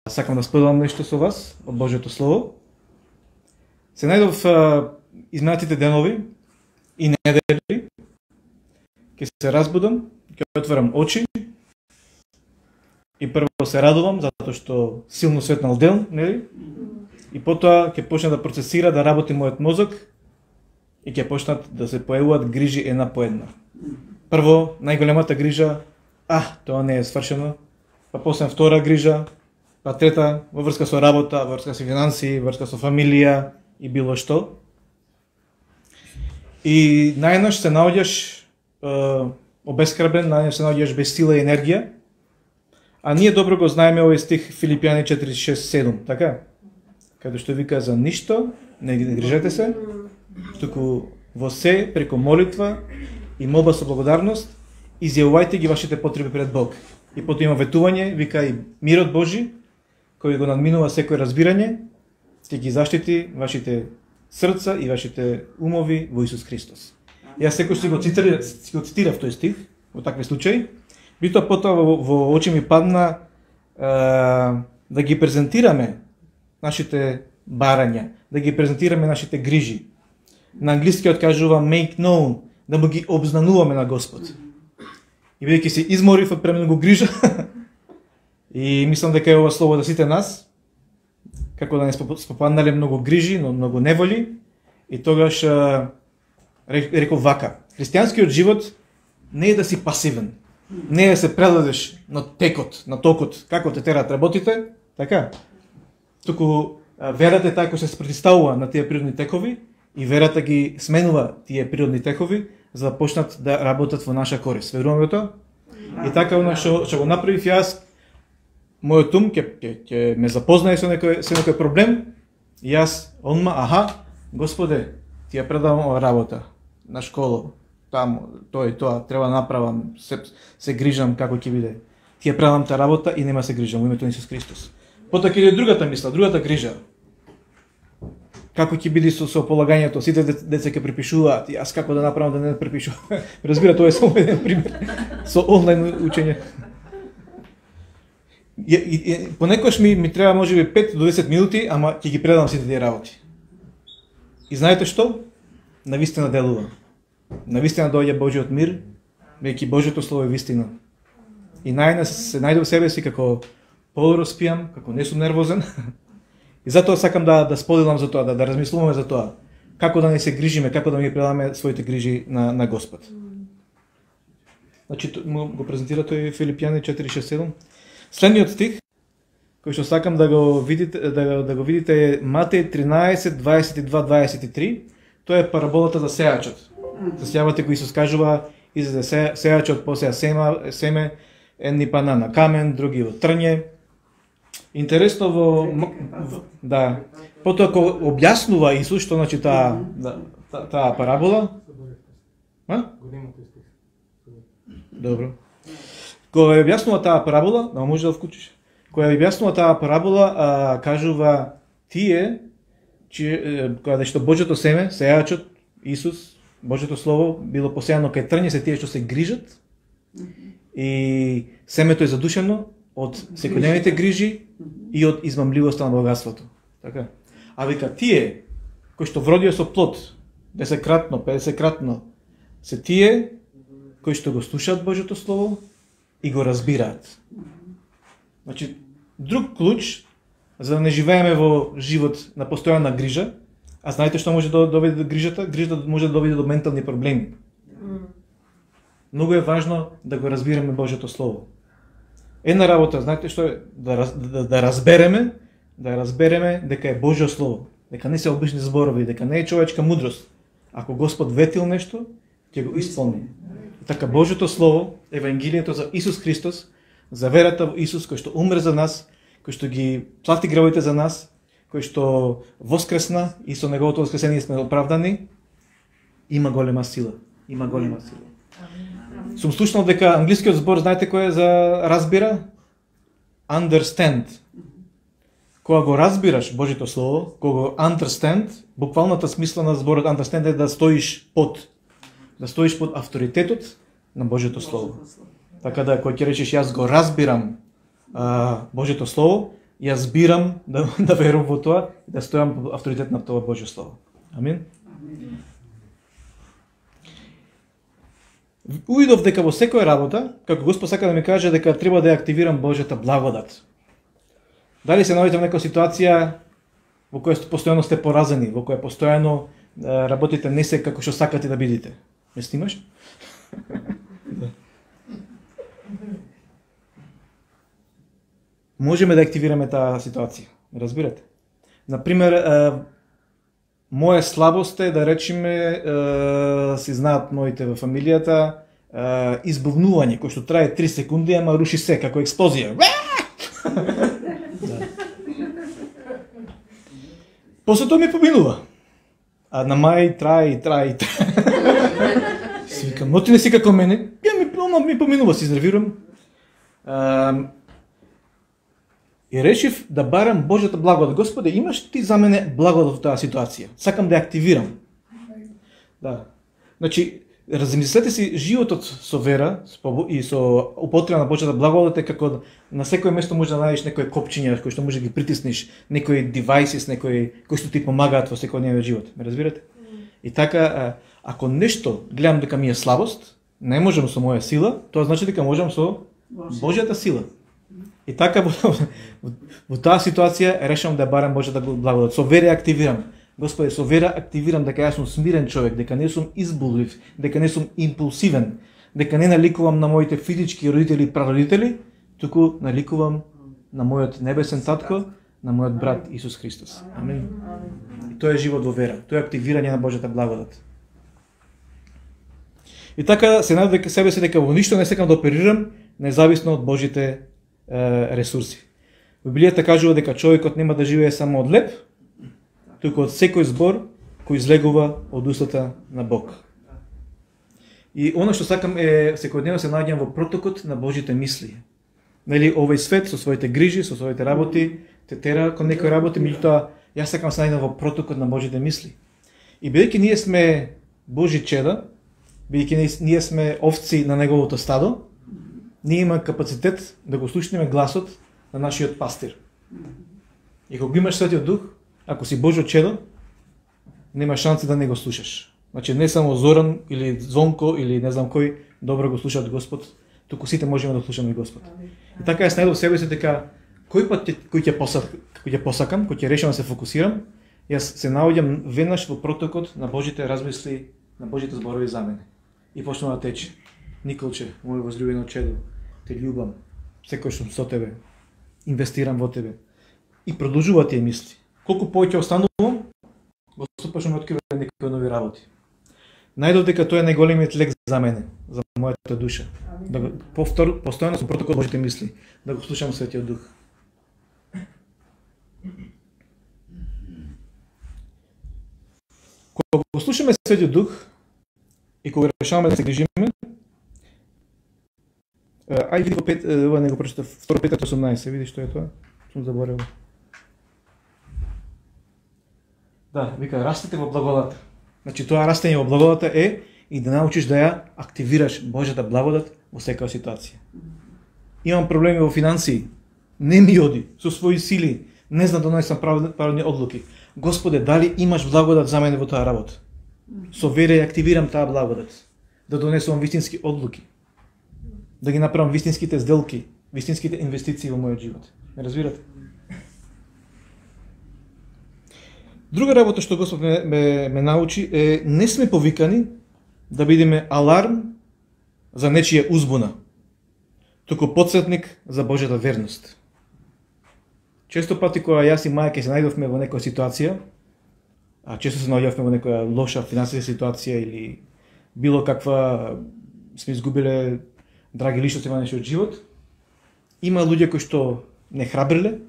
Сакам да споделам нешто со вас од Божјото Слово. Се најдов изминатите денови и недели. Ќе се разбудам, ќе отворам очи и прво се радувам затоа што силно светнал ден, нели? И потоа ќе почне да процесира, да работи мојот мозок и ќе почнат да се појавуваат грижи една по една. Прво, најголемата грижа, тоа не е свршено, па после втора грижа, па трета во врска со работа, во врска со финансии, врска со фамилија и било што. И најнаш се наоѓаш обескрбен, најнаш се наоѓаш без сила и енергија. А ние добро го знаеме овој стих Филипјани 4:6-7, така? Каде што вика за ништо, не грижете се, туку во се преку молитва и молба со благодарност изјавувајте ги вашите потреби пред Бог. И потоа има ветување, вика и мирот Божи, кој го надминува секој разбирање, ќе ги заштити вашите срца и вашите умови во Исус Христос. Јас секој си го цитирав тој стих во такви случаи. Битоа потоа во очи ми падна да ги презентираме нашите барања, да ги презентираме нашите грижи. На англискиот кажува make known, да му ги обзнануваме на Господ. И бидејќи се изморив од премногу грижа, и мислам дека е ова слово за сите нас, како да не спопаднале многу грижи, но многу неволи, и тогаш реков вака: христијанскиот живот не е да си пасивен, не е да се предадеш на текот, на токот, како те терат работите, така? Туку верата е таа која се спротивставува на тие природни текови и верата ги сменува тие природни текови за да почнат да работат во наша корист. Веруваме во тоа? И така што го направив јас, мојот ум ќе ме запознае со некој проблем, и јас Господе, ти ја предавам ова работа на школа, таму, тоа и тоа, треба да направам, се грижам како ќе биде. Ти ја предавам таа работа и нема се грижам во името на Исус Христос. Потоа ќе иде другата мисла, другата грижа. Како ќе биде со полагањето, сите деца ќе препишуваат, и јас како да направам да не препишувам. Разбира, тоа е само еден пример со онлайн учење. Понекогаш ми треба можеби 5 до 10 минути, ама ќе ги предам сите тие работи. И знаете што? Навистина делува. Навистина доаѓа Божјиот мир, веќе Божјото слово е вистина. И се најдов себе си како подобро спијам, како не сум нервозен. И затоа сакам да споделам за тоа, да размислуваме за тоа. Како да не се грижиме, како да ми предаме своите грижи на Господ. Значи, го презентира тој Филипјани 4:6-7. Следниот стих, кој што сакам да го видите е Матеј 13:22-23. Тоа е параболата за сејачот. Засејавате кој Исус кажува, излезе сејачот, посеја семе, едни пана на камен, други во трње. Интересно потоа кога објаснува Исус што значи таа парабола. Добро. Кога ја објаснува таа парабола, може да вклучиш. Кога ја објаснува таа парабола, кажува тие кога што Божјото семе, сејачот, Исус, Божјото слово било посејано кај трње, се тие што се грижат. И семето е задушено од секојдневните грижи и од измамливоста на богатството. Така. А вика тие кои што вродија со плод, 10-кратно, 50-кратно, се тие кои што го слушаат Божјото слово и го разбираат. Значи, друг клуч за да не живееме во живот на постојана грижа, а знаете што може да доведе до грижата? Грижата може да доведе до ментални проблеми. Многу е важно да го разбираме Божјото слово. Една работа, знаете што е? Да разбереме дека е Божјо слово, дека не се обични зборови, дека не е човечка мудрост. Ако Господ ветил нешто, ќе го исполни. Така Божјото слово, евангелието за Исус Христос, за верата во Исус кој што умре за нас, кој што ги плати гревовите за нас, кој што воскресна и со неговото воскресение сме оправдани, има голема сила. Има голема сила. Сум слушнал дека англискиот збор, знаете кој е за разбира? Understand. Кога го разбираш Божјото слово, кога го understand, буквалната смисла на зборот understand е да стоиш под авторитетот на Божјото слово. Така да, кога ќе речеш јас го разбирам Божјото слово, Јас бирам да верувам во тоа и да стојам авторитет на тоа Божјо слово. Амин. Увидов дека во секоја работа, како Господ сака да ми каже дека треба да ја активирам Божјата благодат. Дали се наоѓате во некоја ситуација во која постојано сте поразени, во која постојано работите не се како што сакате да бидете. Ме снимаш? Можеме да активираме таа ситуација. Разбирате? Например, моја слабост е, да речеме, си знаат моите во фамилијата, избувнување, кој што трае 3 секунди, ама руши се, како експлозија. После тоа ми поминува. А на мај трае. Си викам, но ти не си како мене, ми поминува, си изnerвирам. И решив да барам Божјата благодат. Господе, имаш ти за мене благодат во таа ситуација. Сакам да ја активирам. Да. Значи, размислете си животот со вера и со употреба на Божјата благодат е како на секој место може да најдеш некои копчиња кои што може да ги притиснеш, некои девајси, кои што ти помагаат во секојдневниот живот. Ме разбирате? И така, ако нешто гледам дека ми е слабост, не можам со моја сила, тоа значи дека можам со Божјата сила. И така во таа ситуација решавам да барам Божјата благодат. Со вера активирам. Господи, со вера активирам дека јас сум смирен човек, дека не сум избулив, дека не сум импулсивен, дека не наликувам на моите физички родители и прародители, туку наликувам на мојот небесен татко, на мојот брат Исус Христос. Амин. И тоа е живот во вера. Тоа е активирање на Божјата благодат. И така се надев дека себе си дека во ништо не сакам да оперирам, независно од Божите ресурси. Библијата кажува дека човекот нема да живее само од леб, туку од секој збор кој излегува од устата на Бог. И она што сакам е секојдневно се наоѓам во протокот на Божите мисли. Нели, овој свет со своите грижи, со своите работи, те тера кон некои работи, меѓутоа јас сакам се наоѓам во протокот на Божите мисли. И бидејќи ние сме Божи чеда, бидејќи ние сме овци на неговото стадо, ние имаме капацитет да го слушнеме гласот на нашиот пастир. И кога имаш Светиот Дух, ако си Божјо чедо, нема шанси да не го слушаш. Значи не само Зоран или Зонко или не знам кој добро го слушаат Господ, туку сите можеме да слушаме Господ. И така јас најдов себе си дека кој пат кој ќе посакам, кој ќе решам да се фокусирам, јас се наоѓам веднаш во протокот на Божите размисли, на Божите зборови за мене. И почнува да тече. Николче, мој возлюбено чедо, те љубам, секој сум со тебе, инвестирам во тебе. И продолжува тие мисли. Колку повеќе останувам, Господ почнува да открива некои нови работи. Најдов дека тоа е најголемиот лек за мене, за мојата душа. Да го постојано сум протокол Божите мисли, да го слушам Светиот Дух. Кога го слушаме Светиот Дух и кога решаваме да се грижиме, ај види го ова не го прочитав, 2 Петар 18, види што е тоа? Сум заборел. Да, вика, растете во благодат. Значи тоа растење во благодата е и да научиш да ја активираш Божјата благодат во секоја ситуација. Имам проблеми во финансии, не ми оди, со своји сили, не знам да донесам правилни одлуки. Господе, дали имаш благодат за мене во таа работа? Со вера ја активирам таа благодат, да донесувам вистински одлуки, да ги направам вистинските сделки, вистинските инвестиции во мојот живот. Не разбирате? Друга работа што Господ ме научи е не сме повикани да бидеме аларм за нечија узбуна, туку потсетник за Божјата верност. Често пати кога јас и мајка се најдовме во некоја ситуација, а често се наоѓавме во некоја лоша финансиска ситуација или било каква сме изгубиле драги личности во нашиот живот, има луѓе кои што не храбриле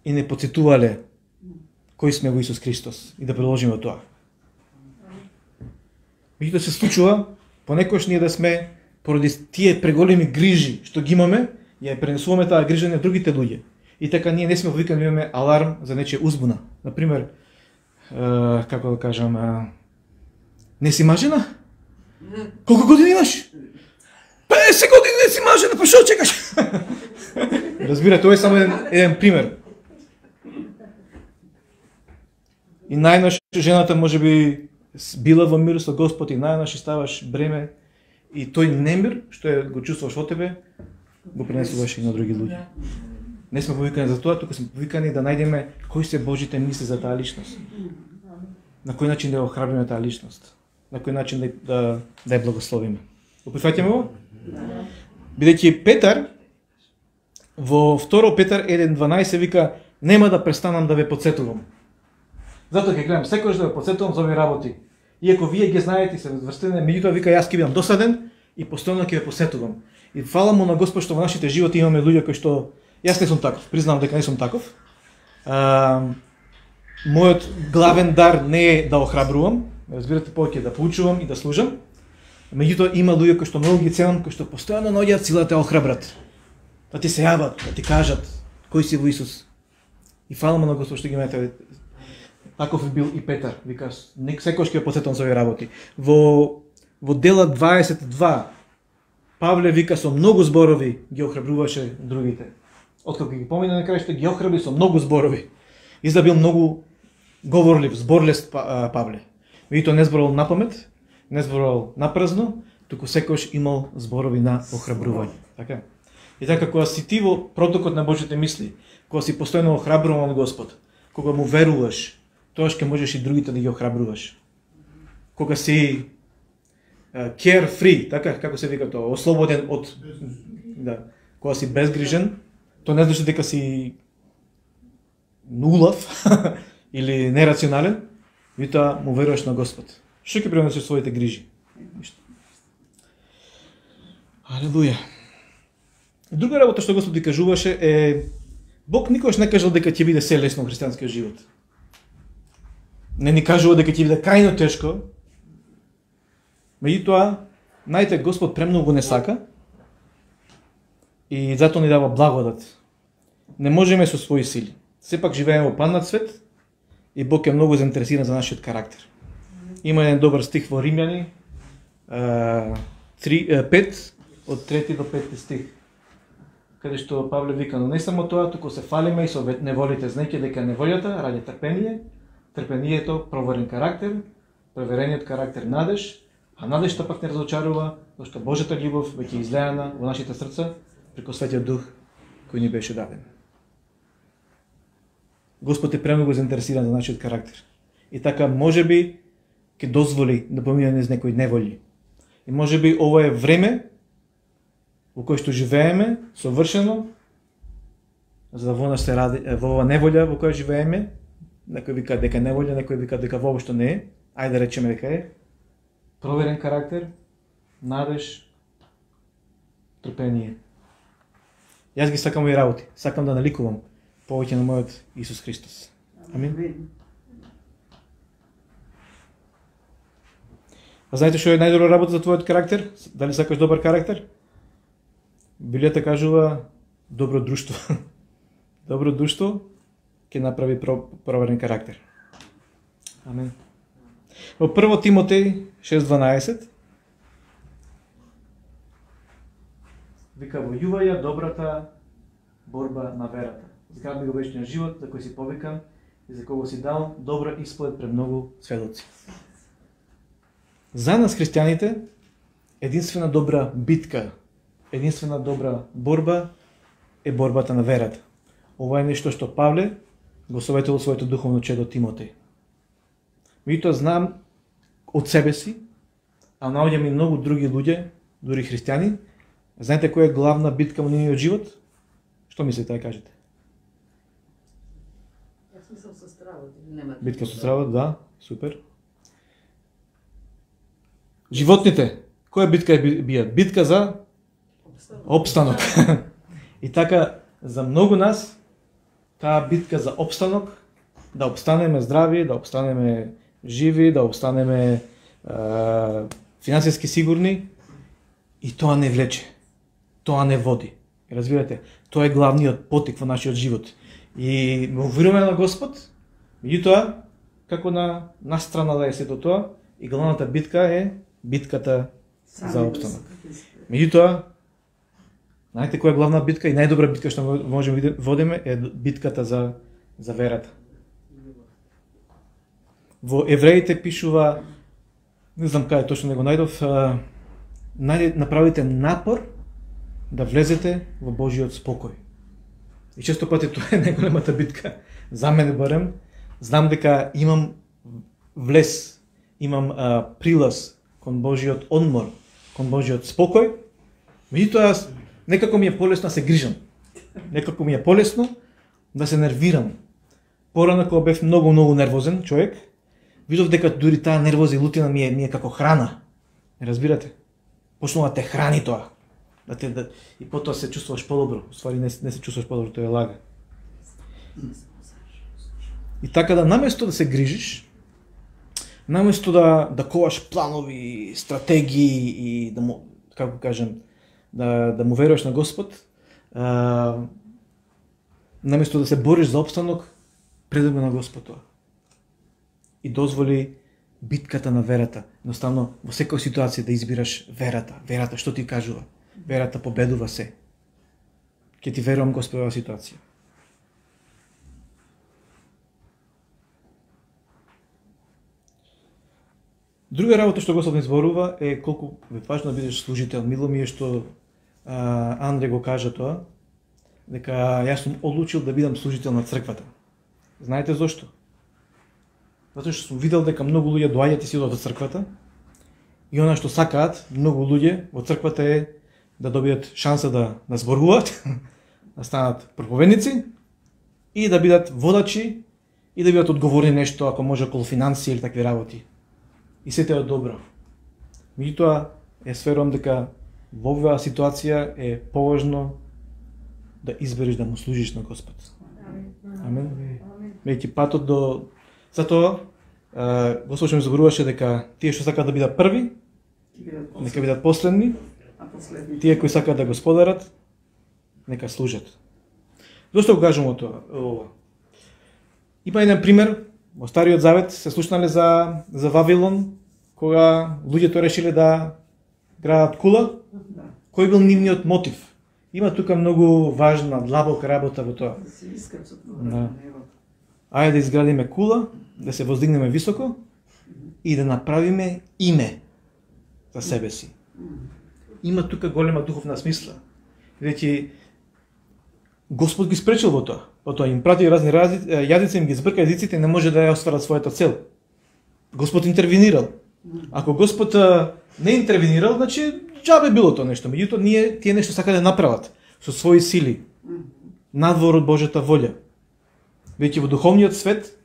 и не потсетувале кои сме во Исус Христос и да продолжиме тоа. Меѓутоа се случува понекогаш ние да сме поради тие преголеми грижи што ги имаме, ја пренесуваме таа грижа на другите луѓе. И така ние не сме повикани да имаме аларм за нечија узбуна. Например, како да кажам, не си мажена? Колку години имаш? 50 години не си мажена, па што чекаш? Разбира, тоа е само еден пример. И најнаш жената можеби била во мир со Господ и најнаш ставаш бреме и тој немир што го чувствуваш во тебе го пренесуваш и на други луѓе. Не сме повикани за тоа, тука сме повикани да најдеме кои се Божите мисли за таа личност. На кој начин да ја охрабриме таа личност. На кој начин да ја благословиме. Го прифаќаме го? Бидејќи Петар во 2 Петар 1:12 вика нема да престанам да ве потсетувам. Затоа ќе гледам секогаш да ве потсетувам за овие работи. Иако вие ги знаете се врстени, меѓутоа вика јас ќе бидам досаден и постојано ќе ве посетувам. И фала му на Господ што во нашите животи имаме луѓе кои што јас не сум таков, признавам дека не сум таков. Мојот главен дар не е да охрабрувам, разбирате, повеќе да поучувам и да служам. Меѓутоа има луѓе кои што многу ги ценам, кои што постојано наоѓаат сила да те охрабрат. Да ти се јават, да ти кажат кој си во Исус. И фала му на Господ што ги имате. Таков е бил и Петар. Вика, секојаш ќе ја потсетам за овие работи. Во дела 22 Павле вика со многу зборови ги охрабруваше другите. Откако ги помина на крајшто ги охрабри со многу зборови. Изда бил многу говорлив, зборлест Павле. Меѓутоа не зборувал напамет, не зборувал напразно, туку секојаш имал зборови на охрабрување. Така? И така кога си ти во протокот на Божите мисли, кога си постојано охрабруван од Господ, кога му веруваш, тоаш ќе можеш и другите да ги охрабруваш. Кога си carefree, така како се вика тоа, ослободен од кога си безгрижен, тоа не значи дека си нулав или нерационален, витоа му веруваш на Господ. Што ќе пренесеш своите грижи? Алелуја. Друга работа што Господ ви кажуваше е Бог никогаш не кажал дека ќе биде се лесно христијанскиот живот. Не ни кажува дека ќе биде крајно тешко. Меѓутоа, знаете, Господ премногу не сака и затоа ни дава благодат. Не можеме со своји сили. Сепак живееме во паднат свет и Бог е многу заинтересиран за нашиот карактер. Има еден добар стих во Римјани 5 од 3 до 5 стих, каде што Павле вика, но не само тоа, туку се фалиме и со неволите, знаејќи дека неволјата ради трпение, трпението проверен карактер, проверениот карактер надеж, а надежта пак не разочарува, зашто Божјата љубов веќе излеана во нашите срца преку Светиот Дух кој ни беше даден. Господ е премногу заинтересиран за нашиот карактер. И така можеби ќе дозволи да поминеме низ некои неволји. И можеби ова е време во кој што живееме совршено, за да во нас се ради во ова неволја во која живееме. Некој вика дека неволја, некој вика дека воопшто не е. Ајде да речеме дека е. Проверен карактер, надеж, трпение. Јас ги сакам овие работи. Сакам да наликувам повеќе на мојот Исус Христос. Амин. А знаете што е најдобра работа за твојот карактер? Дали сакаш добар карактер? Библијата кажува добро друштво. Добро друштво ќе направи проверен карактер. Амин. Во 1 Тимотеј 6:12 вика војувај ја добрата борба на верата. Зграби го вечниот живот за кој си повикан и за кого си дал добра исповед пред многу сведоци. За нас христијаните единствена добра битка, единствена добра борба е борбата на верата. Ова е нешто што Павле го советувал своето духовно чедо Тимотеј. Меѓутоа знам од себе си, а наоѓам и многу други луѓе, дури христијани, знаете која е главна битка во нивниот живот? Што мислите да кажете? Јас мислам со стравот. Битка со стравот, да, супер. Животните, која битка бијат? Битка за опстанок. И така, за многу нас, таа битка за опстанок, да опстанеме здрави, да опстанеме живи, да опстанеме финансиски сигурни, и тоа не влече. Тоа не води. Разбирате, тоа е главниот потик во нашиот живот. И му веруваме на Господ, меѓутоа, како на настрана да е сето тоа, и главната битка е битката за опстанок. Меѓутоа, знаете која е главна битка и најдобра битка што можеме да водиме е битката за верата. во Евреите пишува, не знам каде точно него најдов, направите напор да влезете во Божиот спокој. И често пати тоа е најголемата битка. За мене барем, знам дека имам влез, имам прилаз кон Божиот одмор, кон Божиот спокој, меѓутоа некако ми е полесно да се грижам. Некако ми е полесно да се нервирам. Порано кога бев многу нервозен човек, видов дека дури таа нервоза и лутина ми е како храна. Не разбирате? Почнува да те храни тоа. И потоа се чувствуваш подобро. Уствари не се чувствуваш подобро, тоа е лага. И така да наместо да се грижиш, наместо да коваш планови, стратегии и да му, како кажем, да му веруваш на Господ, наместо да се бориш за опстанок, предай го на Господ тоа. И дозволи битката на верата. Едноставно, во секоја ситуација да избираш верата. Верата, што ти кажува? Верата победува се. Ке ти верувам, Господ, во ситуација. Друга работа што Господ ни зборува е колку е важно да бидеш служител. Мило ми е што Андре го кажа тоа, дека јас сум одлучил да бидам служител на црквата. Знаете зошто? Затоа што сум видел дека многу луѓе доаѓаат и си одат во црквата и она што сакаат многу луѓе во црквата е да добијат шанса да зборуваат, да станат проповедници и да бидат водачи и да бидат одговорни нешто, ако може околу финансии или такви работи. И сете е добро. Меѓутоа, сверувам дека во оваа ситуација е поважно да избереш да му служиш на Господ. Амен. Меѓу патот до... Затоа, Господ што ми зборуваше дека тие што сакаат да бидат први, нека бидат последни, тие кои сакаат да го сподарат, нека служат. Зошто го кажам ова? Има еден пример, во Стариот Завет се слушнале за Вавилон, кога луѓето решиле да градат кула. Кој бил нивниот мотив? Има тука многу важна, длабока работа во тоа. Да. Ајде да изградиме кула, да се воздигнеме високо и да направиме име за себе си. Има тука голема духовна смисла. Бидејќи Господ ги спречил во тоа. Потоа им прати разни јазици, им ги збрка езиците и не може да ја остварат својата цел. Господ интервенирал. Ако Господ не интервенирал, значи џабе било тоа нешто. Меѓутоа тие нешто сака да направат со своји сили, надвор од Божјата волја. Бидејќи во духовниот свет,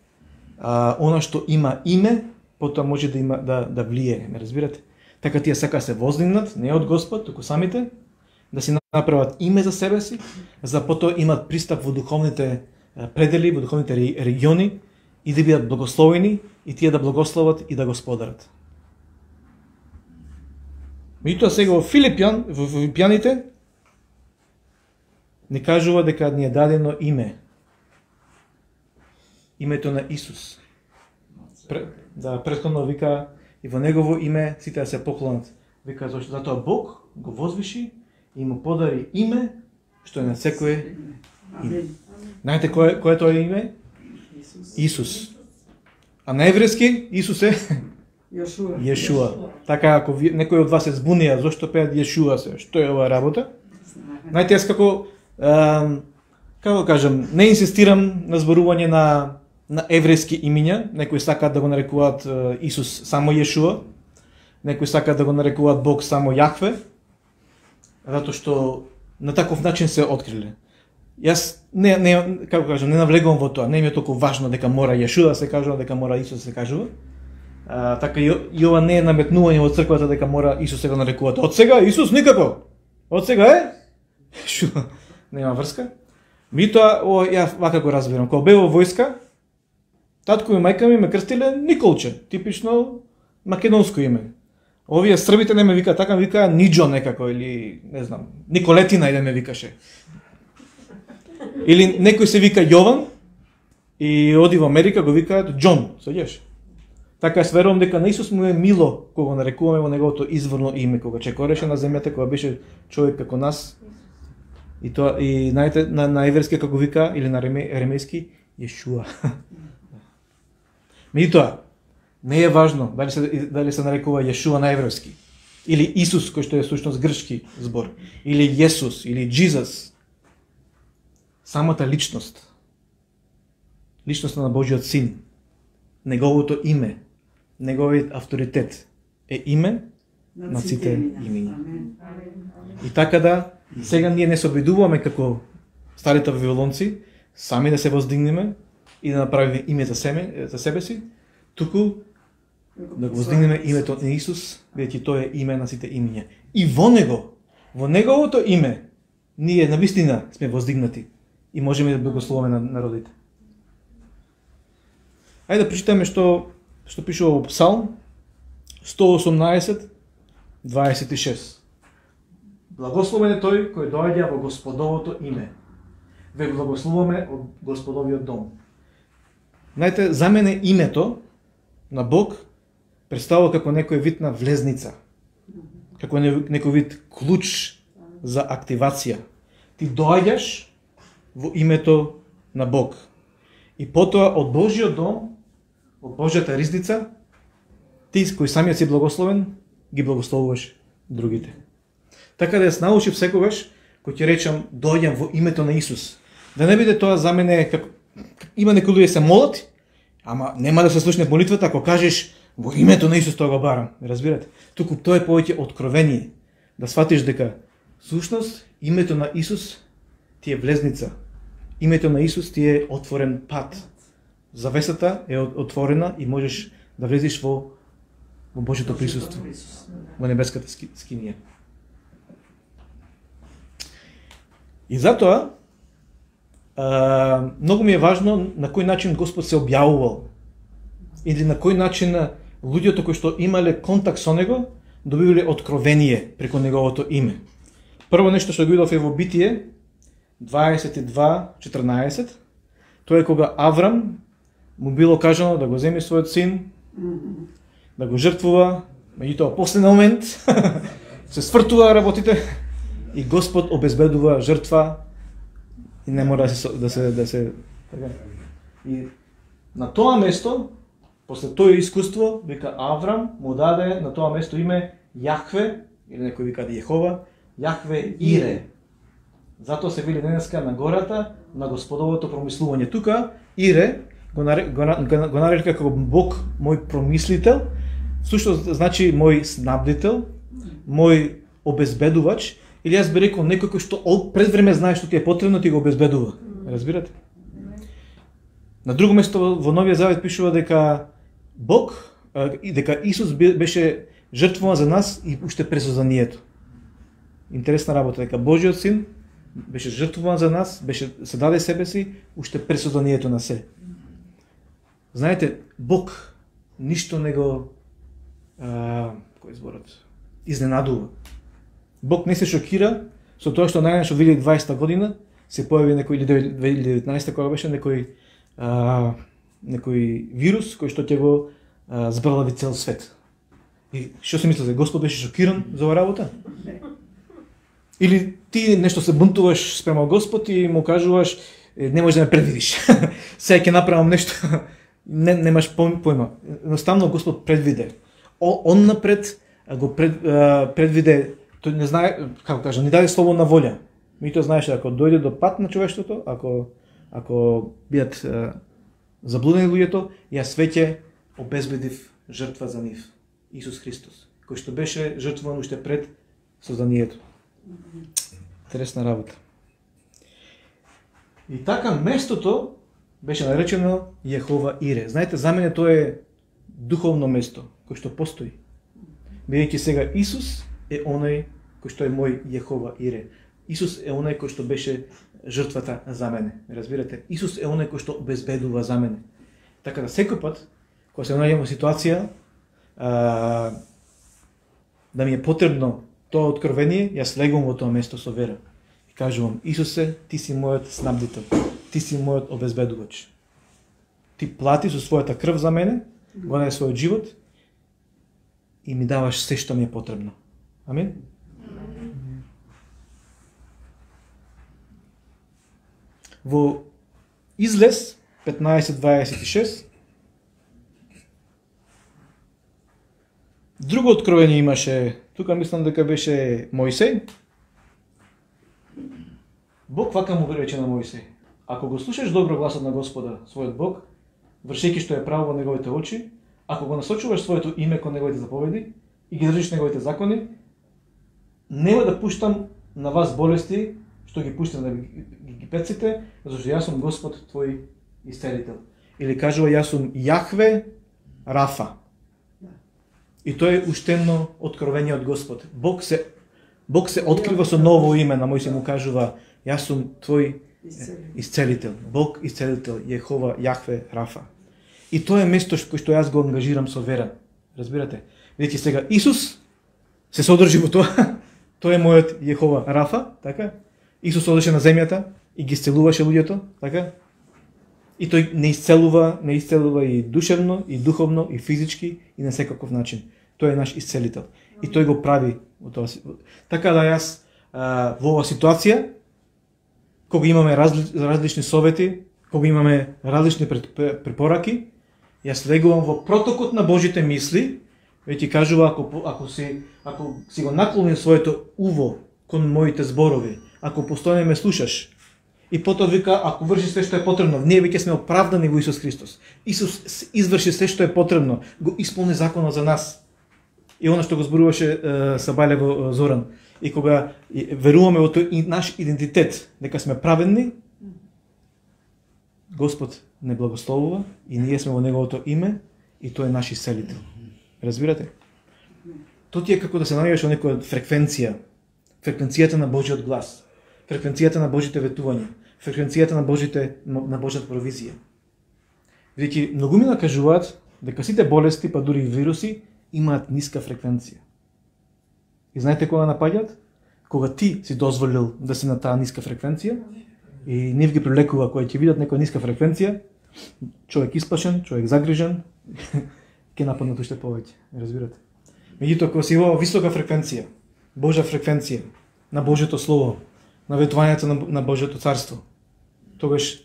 она што има име, потоа може да има да влие, ме разбирате? Така тие сака се воздигнат, не од Господ, туку самите, да си направат име за себе си, за потоа имат пристап во духовните предели, во духовните региони и да бидат благословени и тие да благословат и да го сподарат. Меѓутоа сега во Филипјаните не кажува дека ни е дадено име. Името на Исус. Претходно вика и во негово име сите да се поклонат. Вика затоа Бог го возвиши и му подари име што е на секое име. Знаете кој е тоа име? Исус. А на еврејски Исус е Јешуа. Така ако некој од вас се збунија зошто пеат Јешуа се, што е оваа работа? Знаете, јас како кажам, не инсистирам на зборување на еврејски имиња, некои сакаат да го нарекуваат Исус само Јешуа, некои сакаат да го нарекуваат Бог само Јахве, затоа што на таков начин се откриле. Јас не навлегувам во тоа, не ми е толку важно дека мора Јешуа да се кажува, дека мора Исус да се кажува. Така и ова не е наметнување во црквата дека мора Исус се го нарекуваат. Од сега Исус никако. Од сега е Јешуа. Нема врска. Меѓутоа, ја вака го разбирам. Кога бев во војска, татко и мајка ми ме крстиле Николче, типично македонско име. Овие србите не ме вика така, ме вика Ниџо некако или не знам, Николетина и да ме викаше. Или некој се вика Јован и оди во Америка го викаат Џон, сеќаш? Така сверувам дека на Исус му е мило кога го нарекуваме во неговото изворно име, кога чекореше на земјата, кога беше човек како нас. И тоа и знаете на еврејски како вика или на ремејски Јешуа. Меѓутоа, Не е важно дали се нарекува Јешуа на еврејски, или Исус, кој што е всушност грчки збор, или Јесус, или Jesus. Самата личност, личноста на Божиот Син, неговото име, неговиот авторитет е име на сите имиња. И така да, сега ние не се обидуваме како старите вавилонци, сами да се воздигнеме и да направиме име за себе си, туку да го воздигнеме името на Исус, бидејќи тој е име на сите имиња. И во неговото име, ние навистина сме воздигнати и можеме да благословиме на народите. Ајде да прочитаме што пишува во Псалм 118, 26. Благословен е тој кој доаѓа во Господовото име. Ве благословуваме од Господовиот дом. Знаете, за мене името на Бог представува како некој вид на влезница, како некој вид клуч за активација. Ти доаѓаш во името на Бог. И потоа од Божиот дом, од Божјата ризница, ти кој самиот си благословен, ги благословуваш другите. Така да се научив секогаш, кој ќе речам, доаѓам во името на Исус. Да не биде тоа за мене како има некои луѓе се молат, ама нема да се слушне молитвата ако кажеш во името на Исус тоа го барам. Разбирате? Туку тоа е повеќе откровение. Да сватиш дека всушност името на Исус ти е влезница. Името на Исус ти е отворен пат. Завесата е отворена и можеш да влезеш во Божјото присуство, во небеската скинија. И затоа многу ми е важно на кој начин Господ се објавувал или на кој начин луѓето кои што имале контакт со него добивале откровение преку неговото име. Прво нешто што го видов е во Битие 22:14. Тоа е кога Аврам му било кажано да го земи својот син, да го жртвува, меѓутоа после момент се свртува работите и Господ обезбедува жртва и не мора да се така. И на тоа место, после тоа искуство, вика Аврам му даде на тоа место име Јахве, или некој вика Јехова, Јахве Ире. Затоа се вели денеска на гората на Господовото промислување. Тука Ире го нарека како Бог мој промислител, всушност значи мој снабдител, мој обезбедувач, или јас би рекол некој кој што пред време знае што ти е потребно, ти го обезбедува. Разбирате? На друго место во Новиот Завет пишува дека Бог и дека Исус беше жртвуван за нас и уште пред созданието. Интересна работа, дека Божиот син беше жртвуван за нас, се даде себе си уште пред созданието на се. Знаете, Бог ништо не го кој зборот изненадува. Бог не се шокира со тоа што најнаш во 2020 година се појави некој, или 2019 кога беше некој вирус кој што ќе го збрлави цел свет. И што се мислите, Господ беше шокиран за оваа работа? Или ти нешто се бунтуваш спрема Господ и му кажуваш не можеш да ме предвидиш. Сега ќе направам нешто, немаш појма. Едноставно Господ предвиде. Он напред го предвиде. Тој не знае, како кажа, ни даде слободна волја. Ми тоа знаеше, ако дојде до пат на човештвото, ако бидат заблудени луѓето, јас веќе обезбедив жртва за нив. Исус Христос, кој што беше жртвуван уште пред созданието. Интересна работа. И така местото беше наречено Јехова Ире. Знаете, за мене тоа е духовно место кој што постои. Бидејќи сега Исус е оној кој што е мој Јехова Ире. Исус е оној кој што беше жртвата за мене. Разбирате? Исус е оној кој што обезбедува за мене. Така да секој пат кога се наоѓам во ситуација да ми е потребно тоа откровение, јас легувам во тоа место со вера. И кажувам, Исусе, ти си мојот снабдител, ти си мојот обезбедувач. Ти плати со својата крв за мене, го даде својот живот и ми даваш се што ми е потребно. Амин? Во Излез 15:26 Друго откровение имаше, тука мислам дека беше Мојсей. Бог вака му рече на Мојсей: ако го слушаш добро гласот на Господа, својот Бог, вршејќи што е право во неговите очи, ако го насочуваш своето име кон неговите заповеди и ги држиш неговите закони, нема да пуштам на вас болести, што ги пуштам на египетците, зашто јас сум Господ твој исцелител. Или кажува, јас сум Јахве Рафа. И тоа е уштемно откровение од Господ. Бог се открива со ново име, на Мојсей му кажува: јас сум твој исцелител. Бог исцелител, Јехова, Јахве Рафа. И тоа е место кој што јас го ангажирам со вера. Разбирате? Видите сега, Исус се содржи во тоа. Тој е мојот Јехова Рафа, така? Исус одеше на земјата и ги исцелуваше луѓето, така? И тој не исцелува и душевно, и духовно, и физички, и на секаков начин. Тој е наш исцелител. И тој го прави во тоа. Така да јас во оваа ситуација, кога имаме различни совети, кога имаме различни препораки, јас легувам во протокот на Божите мисли. Веќе кажува, ако си го наклонил своето уво кон моите зборови, ако постојано ме слушаш, и потоа вика, ако врши се што е потребно, ние веќе сме оправдани во Исус Христос. Исус изврши се што е потребно, го исполни законот за нас. И она што го зборуваше Сабајле Зоран. И кога веруваме во тој наш идентитет, дека сме праведни, Господ не благословува и ние сме во неговото име и тој е наш исцелител. Разбирате? Тоа ти е како да се наоѓаш во некоја фреквенција, фреквенцијата на Божиот глас, фреквенцијата на Божите ветувања, фреквенцијата на Божјата провизија. Бидејќи многумина кажуваат дека сите болести, па дури и вируси, имаат ниска фреквенција. И знаете кога напаѓаат? Кога ти си дозволил да си на таа ниска фреквенција и нив ги прилекува кои ќе видат некоја ниска фреквенција, човек исплашен, човек загрижен, ќе нападнат уште повеќе, разбирате? Меѓутоа, кога си во висока фреквенција, Божја фреквенција, на Божјото Слово, на ветувањето на Божјото Царство, тогаш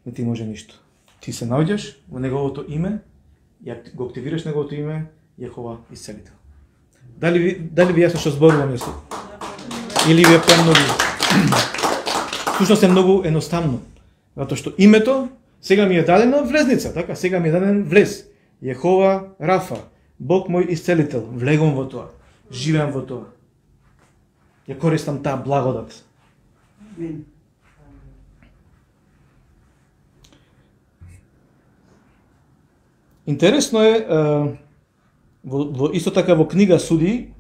не ти може ништо. Ти се наоѓаш во неговото име, ја го активираш неговото име, Јехова исцелител. Дали ви јасно што зборувам јас? Или ви е премногу? Всушност е многу едноставно, затоа што името сега ми е дадено влезница, така? Сега ми е даден влез. Јехова Рафа, Бог мој исцелител. Влегувам во тоа, живеам во тоа. Ја користам таа благодат. Интересно е, исто така во книга Суди,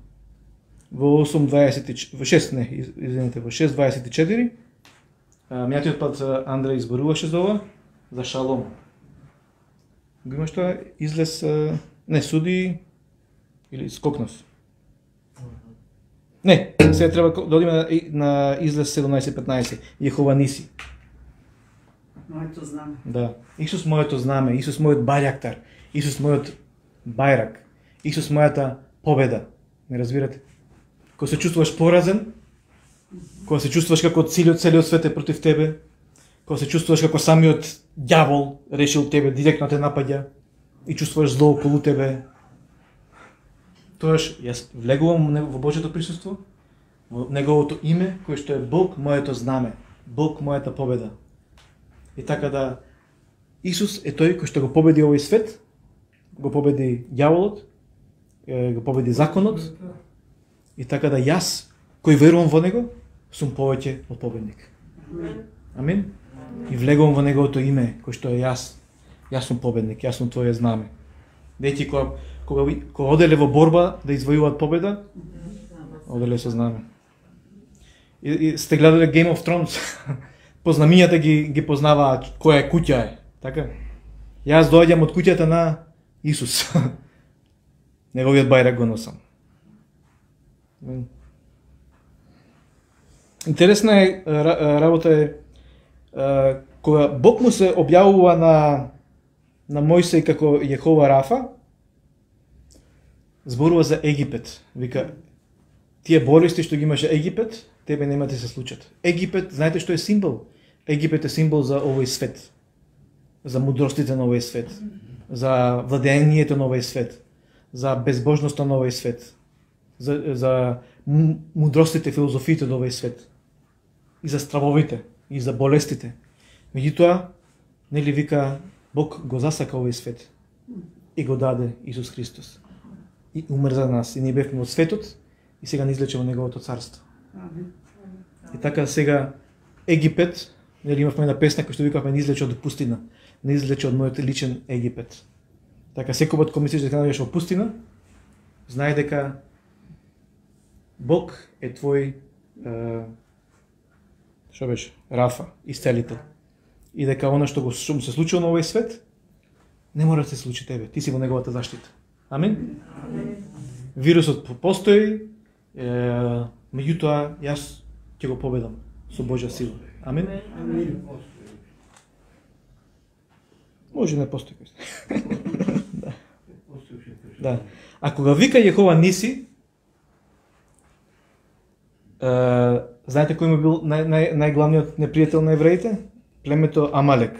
во 6:24, минатиот пат Андреј изборуваше за ова, за Шалом. Го имаш тоа излез, не, Суди, или скокнав? Не, сега треба да одиме на излез 17:15, Јехова Ниси. Моето знаме. Да, Исус моето знаме, Исус мојот барјактар, Исус мојот бајрак, Исус мојата победа. Не разбирате? Кога се чувствуваш поразен, кога се чувствуваш како целиот свет е против тебе, кога се чувствуваш како самиот ѓавол решил тебе директно те напаѓа и чувствуваш зло околу тебе, тоаш јас влегувам во Божјото присуство, во неговото име, кој што е Бог моето знаме, Бог мојата победа. И така да Исус е тој кој што го победи овој свет, го победи ѓаволот, го победи законот, и така да јас, кој верувам во него, сум повеќе од победник. Амин? И влегувам во неговото име, кој што е јас. Јас сум победник, јас сум твое знаме. Дети кога оделе во борба да извојуваат победа, оделе со знаме. И сте гледале Game of Thrones, познамињата ги познаваат која куќа е, така? Јас доаѓам од куќата на Исус. Неговиот бајрак го носам. Интересна е работа е кога Бог му се објавува на Мојсей како Јехова Рафа, зборува за Египет. Вика, тие болести што ги имаше Египет, тебе нема да се случат. Египет, знаете што е символ? Египет е символ за овој свет. За мудростите на овој свет. За владењето на овој свет. за безбожноста на овој свет, за мудростите, филозофиите на овој свет, и за стравовите, и за болестите. Меѓутоа, нели вика, Бог го засака овој свет и го даде Исус Христос. И умр за нас, и ние бевме од светот, и сега ни излече во Неговото царство. И така сега Египет, нели имавме една песна која што викавме ни излече од пустина, ни излече од мојот личен Египет. Така секој пат кога мислиш дека наоѓаш во пустина, знај дека Бог е твој што беше? Рафа, исцелител. И дека она што му се случило на овој свет, не мора да се случи тебе. Ти си во неговата заштита. Амин? Вирусот постои, меѓутоа јас ќе го победам со Божја сила. Амин? Може не постои. Да. Да. А кога вика Јехова Ниси, знаете кој му бил најглавниот непријател на евреите? Племето Амалек.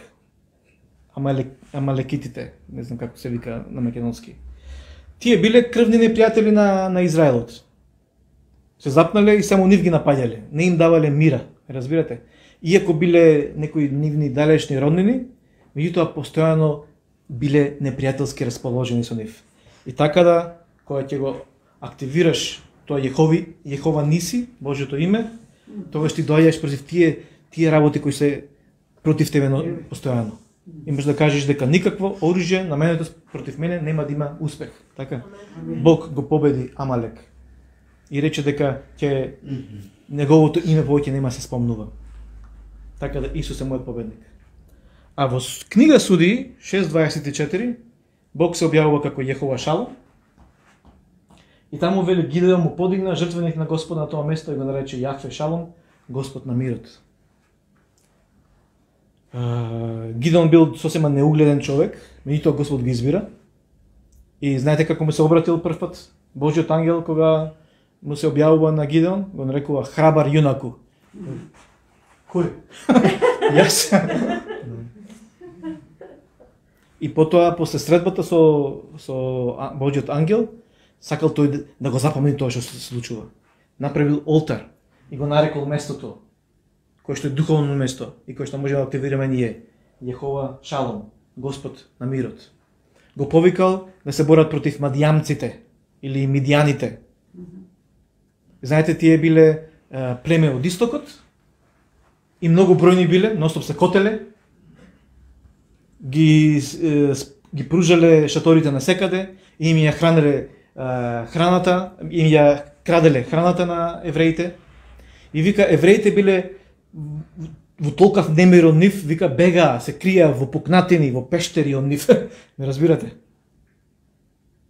Амалекитите, не знам како се вика на македонски. Тие биле крвни непријатели на Израелот. Се запнале и само нив ги напаѓале. Не им давале мира, разбирате? Иако биле некои нивни далечни роднини, меѓутоа постојано биле непријателски расположени со нив. И така да, кога ќе го активираш тоа Јехова Ниси, Божјото име, тогаш ти доаѓаш против тие работи кои се против тебе постојано. Имаш да кажеш дека никакво оружје наменето против мене нема да има успех. Така? Бог го победи Амалек. И рече дека ќе неговото име повеќе нема се спомнува. Така да Исус е мојот победник. А во книга Судии 6:24 Бог се објавува како Јехова Шалом. И таму вели Гидеон му подигна жртвеник на Господа на тоа место и го нарече Јахве Шалом, Господ на мирот. Гидеон бил сосема неугледен човек, меѓутоа Господ ги избира. И знаете како му се обратил прв пат Божјиот ангел кога му се објавува на Гидеон, го нарекува храбар јунаку. Кој? Јас. И потоа после средбата со Божјиот ангел сакал тој да го запомни тоа што се случува. Направил олтар и го нарекол местото кој што е духовно место и кој што може да активираме ние. Јехова Шалом, Господ на мирот. Го повикал да се борат против мадијамците или мидијаните. Знаете, тие биле племе од истокот и многу бројни биле, ностоп се котеле, ги пружале шаторите на секаде, им ја хранеле храната, им ја краделе храната на евреите. И вика, евреите биле во толкав немир од нив, вика, бега, се крија во пукнатини, во пештери од нив. Не разбирате?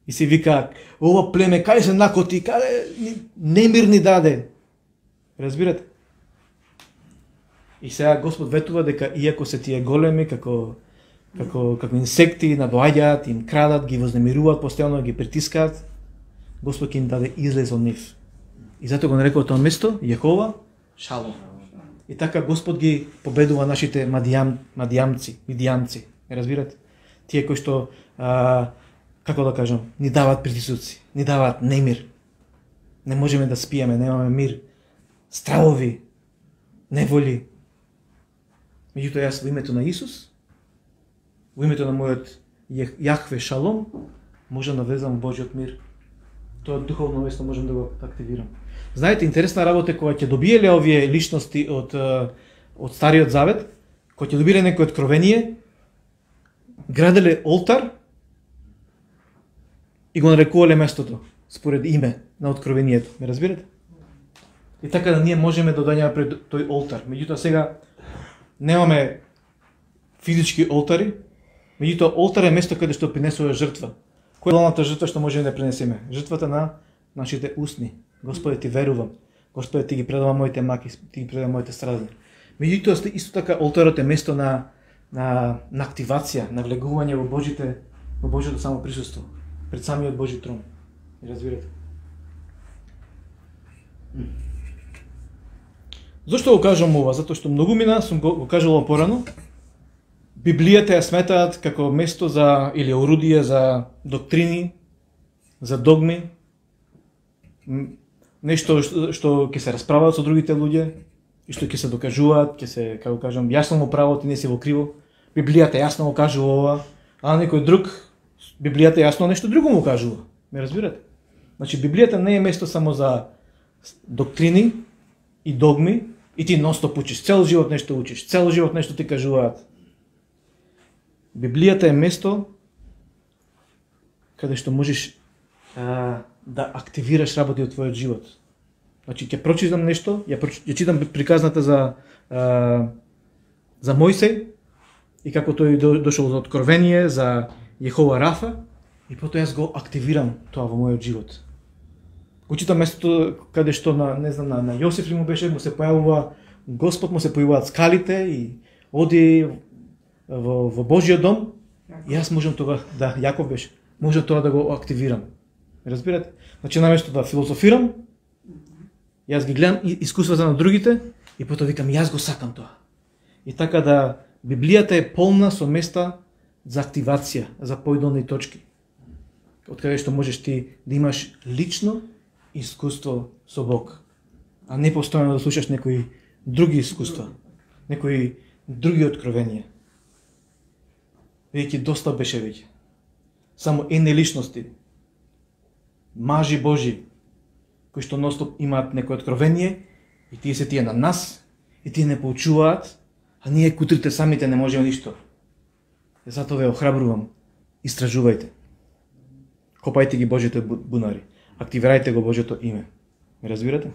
И си вика, ова племе, кај се накоти, кај немир ни даде. Разбирате? И сега Господ ветува дека иако се тие големи, како инсекти, надоаѓаат, им крадат, ги вознемируваат, постојано ги притискаат, Господ ќе им даде излез од нив. И затоа го нарекува тоа место Јехова Шалом. И така Господ ги победува нашите мидијамци. Разбирате? Тие кои што, како да кажам, ни даваат притисоци, ни даваат немир. Не можеме да спиеме, немаме мир. Стравови, неволи. Меѓутоа јас во името на Исус, во името на мојот Јахве Шалом, можам да влезам во Божјиот мир. Тоа духовно место можам да го активирам. Знаете, интересна работа кога ќе добиеле овие личности од Стариот Завет, кога ќе добиле некој откровение, граделе олтар и го нарекувале местото според име на откровението. Ме разбирате? И така да ние можеме да доаѓаме пред тој олтар. Меѓутоа сега немаме физички олтари, меѓутоа олтар е место каде што принесува жртва. Која е главната жртва што можеме да принесеме? Жртвата на нашите устни. Господе, ти верувам. Господе, ти ги предавам моите маки, ти ги предавам моите страдања. Меѓутоа исто така олтарот е место на активација, на влегување во Божјото само присуство, пред самиот Божји трон. Разбирате? Зошто го кажам ова? Затоа што многумина сум го кажувал порано. Библијата ја сметаат како место за или орудие за доктрини, за догми, нешто што ќе се расправаат со другите луѓе и што ќе се докажуваат, ќе се, како кажам, јасно му право, ти не си во криво. Библијата јасно го кажува ова, а некој друг, Библијата јасно нешто друго му кажува. Ме разбирате? Значи, Библијата не е место само за доктрини и догми, и ти ностоп учиш, цел живот нешто учиш, цел живот нешто ти кажуваат. Библијата е место каде што можеш да активираш работи од твојот живот. Значи, ќе прочитам нешто, ја читам приказната за Мојсей и како тој дошол до откровение за Јехова Рафа, и потоа јас го активирам тоа во мојот живот. Го читам местото каде што на Јосиф ли му беше, му се појавува Господ, му се појавуваат скалите и оди во Божјиот дом, и јас можам тоа, да, Јаков беше, можам тоа да го активирам. Разбирате? Значи, наместо да филозофирам, јас ги гледам искуствата на другите и потоа викам, јас го сакам тоа. И така да, Библијата е полна со места за активација, за поидолни точки. Од каде што можеш ти да имаш лично искуство со Бог, а не постојано да слушаш некои други искуства, некои други откровенија. Веќе доста беше веќе. Само едни личности, мажи Божи, кои што ностоп имаат некој откровение, и тие се тие на нас, и тие не поучуваат, а ние кутрите самите не можеме ништо. И затоа ве охрабрувам, истражувајте. Копајте ги Божите бунари. Активирајте го Божјото име. Ме разбирате?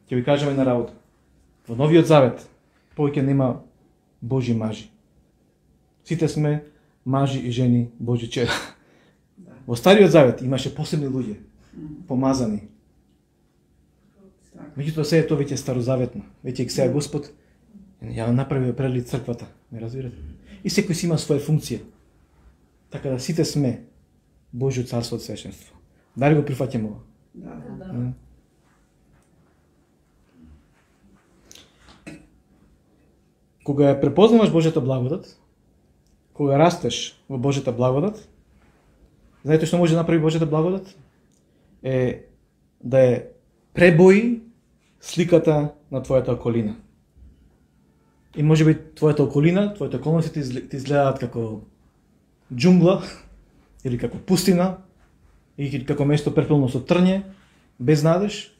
Ќе ви кажам една работа. Во Новиот Завет повеќе нема Божи мажи. Сите сме мажи и жени Божи чеда. Во Стариот Завет имаше посебни луѓе, помазани. Меѓутоа се е тоа веќе старозаветно. Веќе сега Господ ја направи прели црквата. Ме разбирате? И секој си има своја функција. Така да сите сме Божјо царство од свеченство. Дали го прифаќаме ова? Да. Кога ја препознаваш Божјата благодат, кога растеш во Божјата благодат, знаете што може да направи Божјата благодат? Е да ја пребои сликата на твојата околина. И може би твојата околина, твоите околности ти изгледаат како џунгла или како пустина, и како место препълно со трње, без надеж.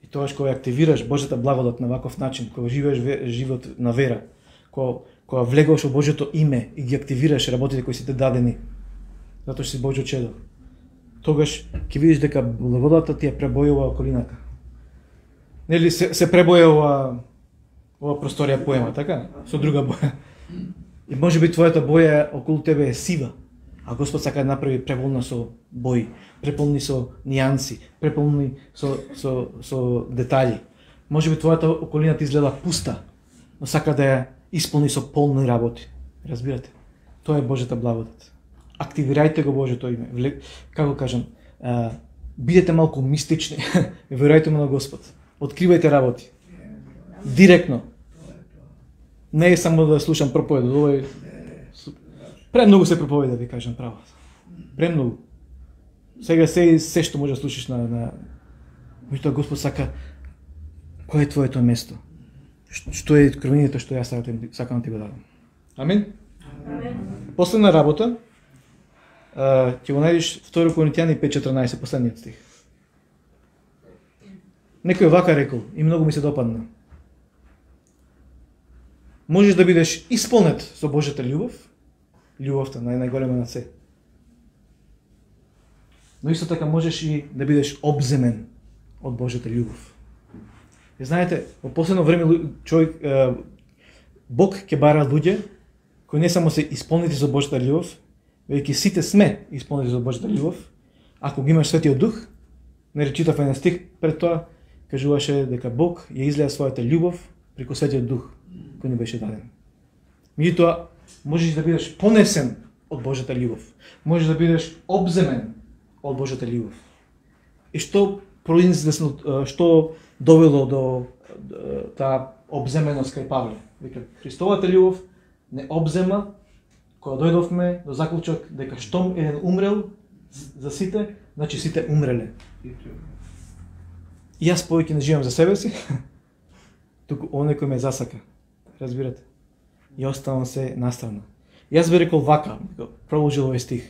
И тоа кога активираш Божјата благодат на ваков начин, кога живееш живот на вера, кога влегуваш во Божјото име и ги активираш работите кои си те дадени, затоа што си Божјо чедо, тогаш ќе видиш дека благодата ти ја пребојува околината. Нели се пребоја ова просторија поема, така? Со друга боја. И може би твојата боја околу тебе е сива, а Господ сака да направи преполна со бои, преполни со нијанси, преполни со детали. Може би твојата околина ти изгледа пуста, но сака да ја исполни со полни работи. Разбирате? Тоа е Божјата благодат. Активирајте го Божјото име. Како кажам, бидете малку мистични, верувајте му на Господ. Откривајте работи. Директно. Не е само да слушам проповед, овој премногу се проповеди, да ви кажам право. Премногу. Сега се што може да слушаш на меѓутоа Господ сака, кој е твоето место? Што е откровението што јас сакам да ти го дадам? Амин. Последна работа, ќе го најдеш 2 Коринтијани 5:14, последниот стих. Некој вака рекол и многу ми се допадна. Можеш да бидеш исполнет со Божјата љубов, љубовта најголема на се. Но исто така можеш и да бидеш обземен од Божјата љубов. И знаете, во последно време човек, Бог ќе бара луѓе кои не само се исполнети со Божјата љубов, веќе сите сме исполнети со Божјата љубов. Ако ги имаш Светиот Дух, не речитав еден стих пред тоа, кажуваше дека Бог ја излеа својата љубов преку Светиот Дух кој ни беше даден. Меѓутоа, можеш да бидеш понесен од Божјата љубов. Можеш да бидеш обземен од Божјата љубов. И што што довело до таа обземеност кај Павле? Вика, Христовата љубов не обзема, кога дојдовме до заклучок дека штом еден умрел за сите, значи сите умреле. И јас повеќе не живеам за себе си, туку оној кој ме засака. Разбирате? И оставам се настрана. Јас би рекол вака, продолжил овој стих.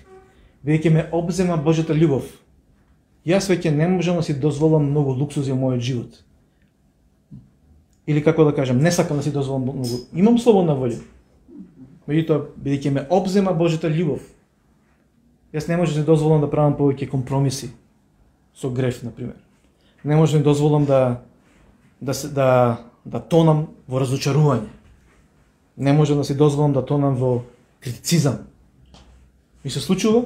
Веќе ме обзема Божјата љубов. Јас веќе не можам да си дозволам многу луксузи во мојот живот. Или како да кажам, не сакам да си дозволам многу. Имам слободна волја. Меѓутоа, бидејќи ме обзема Божјата љубов, јас не можам да си дозволам да правам повеќе компромиси со греф, например. Не можам да дозволам да тонам во разочарување. Не можам да си дозволам да тонам во критицизам. Ми се случува,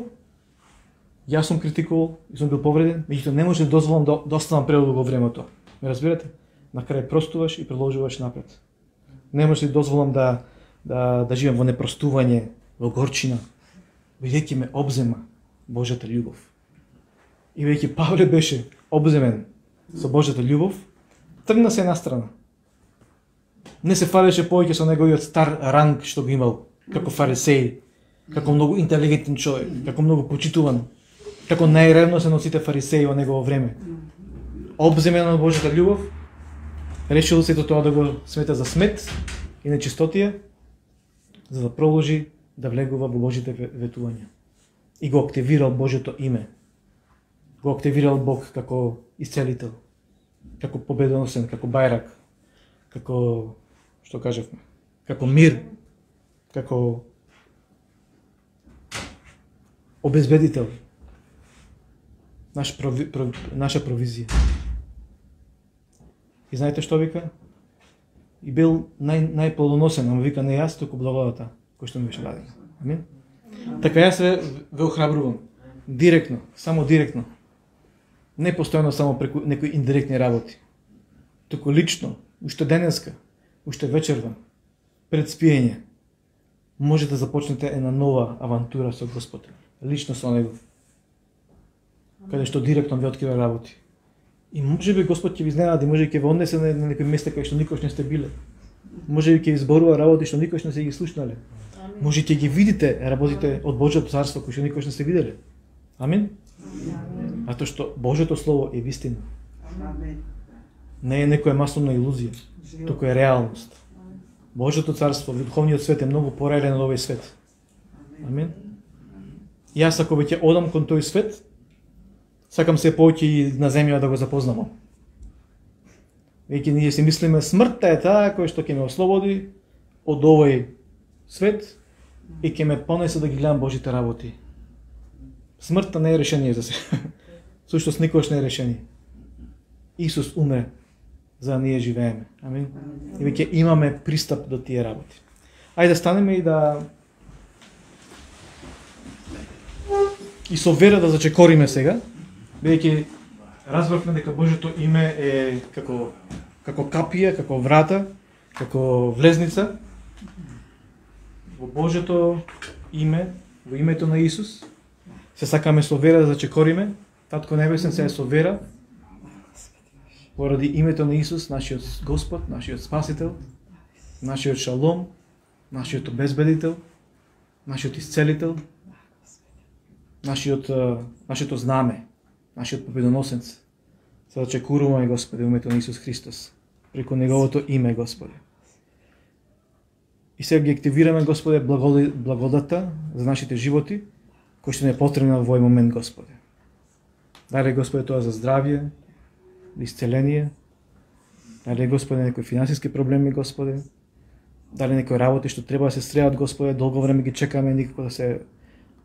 јас сум критикувал и сум бил повреден, меѓутоа не можам да дозволам да останам предолго време тоа. Ме разбирате? На крај простуваш и продолжуваш напред. Не можам да си дозволам да живеам во непростување, во горчина, бидејќи ме обзема Божјата љубов. И веќе Павле беше обземен со Божјата љубов, тргна се настрана. Не се фалеше повеќе со неговиот стар ранг што го имал, како фарисеи, како многу интелигентен човек, како многу почитуван, како најревносен од сите фарисеи во негово време. Обземен од Божјата љубов, решил сето тоа да го смета за смет и нечистотија, за да продолжи да влегува во Божите ветувања. И го активирал Божјото име. Го активирал Бог како исцелител, како победоносен, како бајрак, како, што кажавме, како мир, како обезбедител, наша провизија. И знаете што вика? И бил најплодоносен, ама вика не јас, туку благодата кој што ми беше дадена. Амин. Така јас ве охрабрувам. Директно, само директно. Не постојано само преку некои индиректни работи. Туку лично, уште денеска, уште вечерва, пред спиење, може да започнете една нова авантура со Господ. Лично со Него. Каде што директно ви открива работи. И може би Господ ќе ви изненади, може би ќе ве однесе на некои места кај што никош не сте биле. Може би ќе ви зборува работи што никош не се ги слушнале. Може ќе ги видите работите од Божјото царство кои што никош не сте виделе. Амин. Затоа што Божјото слово е вистина. Не е некоја масовна илузија, туку е реалност. Божјото царство, духовниот свет е многу пореален од овој свет. Амин. Јас ако веќе одам кон тој свет, сакам се повеќе и на земја да го запознавам. Веќе ние си мислиме смртта е таа која што ќе ме ослободи од овој свет и ќе ме понесе да ги гледам Божите работи. Смртта не е решение за се. Сушност никогаш не е решение. Исус умре за да ние живееме. Амин. И веќе имаме пристап до тие работи. Ајде да станеме и со вера да зачекориме сега, бидејќи разбравме дека Божјото име е како капија, како врата, како влезница. Во Божјото име, во името на Исус, се сакаме со вера да зачекориме. Татко Небесен, се е со вера, поради името на Исус, нашиот Господ, нашиот Спасител, нашиот Шалом, нашиот обезбедител, нашиот исцелител, нашето знаме, нашиот победоносец. Се зачекоруваме, Господи, името на Исус Христос, преку Неговото име, Господи. И сега ги активираме, Господи, благодата за нашите животи, кој што не е потребна во овој момент, Господи. Даде, Господи, тоа за здравје, исцеление. Даде, Господи, некои финансиски проблеми, Господи. Даде некои работи што треба да се среат, Господи, долго време ги чекаме, никако да се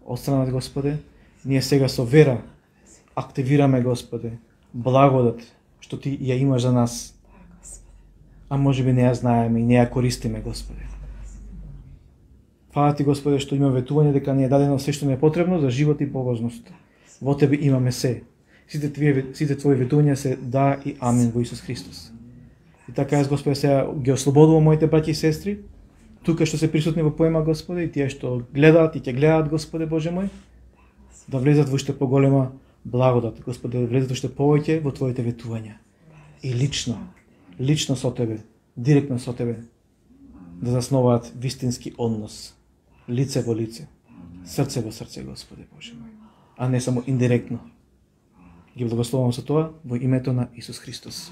отстранат, Господи. Ние сега со вера активираме, Господи, благодат што Ти ја имаш за нас. А може би не ја знаеме и не ја користиме, Господи. Фала Ти, Господи, што има ветување дека ни е дадено се што ни е потребно за живот и побожност. Во Тебе имаме се. Сите Твои ветувања се да и амин во Исус Христос. И така јас, Господи, сега ги ослободувам моите браќи и сестри, тука што се присутни во поема, Господи, и тие што гледаат и ќе гледаат, Господи Боже мој, да влезат во уште поголема благодат, Господи, да влезат уште повеќе во Твоите ветувања. И лично со Тебе, директно со Тебе, да засноваат вистински однос, лице во лице, срце во срце, Господи Боже мој, а не само индиректно, Ги благословувам за тоа во името на Исус Христос.